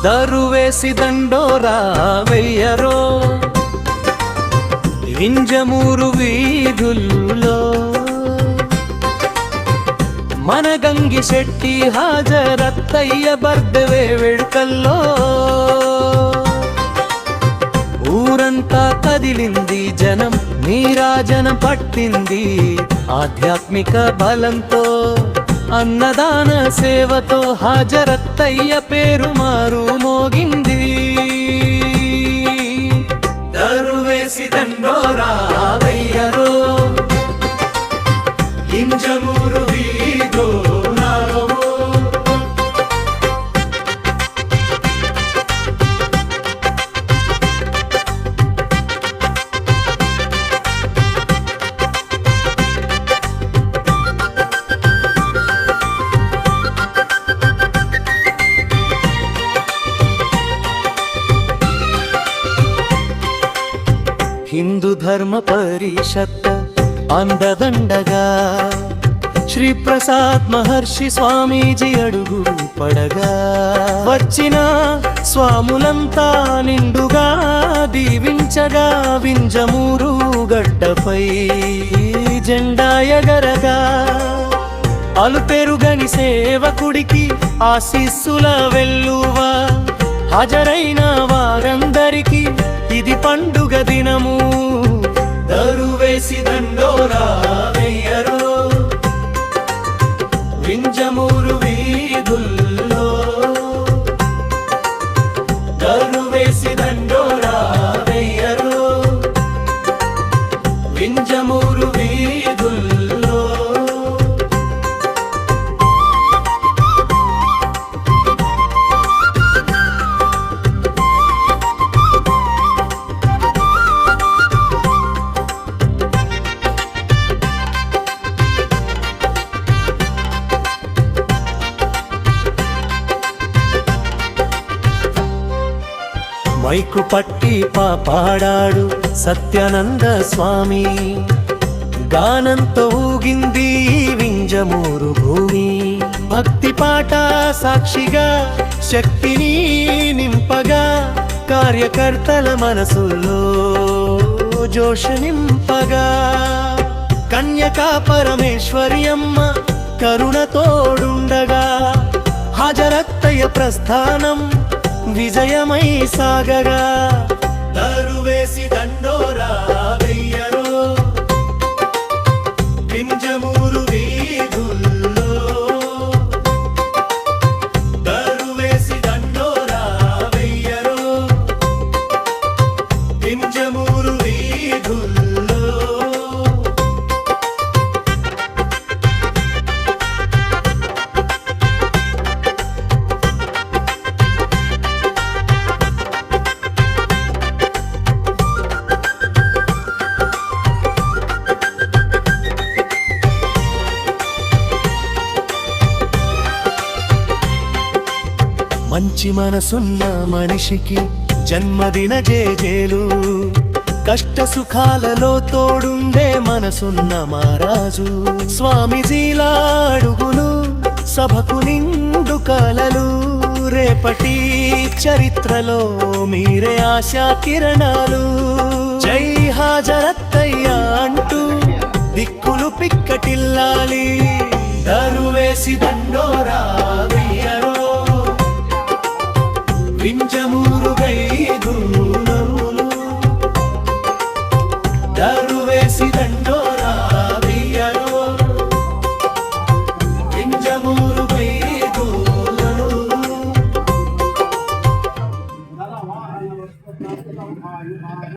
దరువేసి దండోరా వెయ్యరో వింజమూరు వీధుల్లో మన గంగి శెట్టి హాజరత్తయ్య బర్త్డే వేడుకల్లో ఊరంతా కదిలింది జనం నీరాజనం పట్టింది ఆధ్యాత్మిక బలంతో అన్నదాన సేవతో హాజరత్తయ్య పేరు మారు మోగింది దరువేసి దండోరా వెయ్యరో ఇంజమూరు వీధుల్లో హిందూ ధర్మ పరిషత్ అందదండగా శ్రీ ప్రసాద్ మహర్షి స్వామీజీ అడుగు పడగా వచ్చిన స్వాములంతా నిండుగా దీవించగా వింజమూరు గడ్డపై జెండా ఎగరగా అలుపెరుగని సేవకుడికి ఆశీస్సుల వెల్లువా హాజరైన వారందరికీ ఇది పండుగ దినము దరువేసి దండోరా వెయ్యరో వింజమూరు వీధుల్లో దరువేసి దండోరా వెయ్యరో వింజమూరు వీధుల్లో మైకు పట్టి పాడాడు సత్యానంద స్వామి గానంతో ఊగింది వింజమూరు భూమి భక్తి పాట సాక్షిగా శక్తిని నింపగా కార్యకర్తల మనసుల్లో జోష నింపగా కన్యకా పరమేశ్వరి అమ్మ కరుణతోడుండగా హాజరత్తయ్య ప్రస్థానం విజయమై సాగగా దరువేసి దండోరా వెయ్యరో వింజమూరు వీధుల్లో దరువేసి దండోరా వెయ్యరో వింజమూరు వీధుల్లో మంచి మనసున్న మనిషికి జన్మదిన జేజేలు కష్ట సుఖాలలో తోడుండే మనసున్న మహారాజు స్వామిజీల అడుగులు సభకు నిండు కలలు రేపటి చరిత్రలో మీరే ఆశా కిరణాలు జై హాజరత్తయ్య అంటూ దిక్కులు పిక్కటిల్లాలి దరువేసి దండోరా వెయ్యరో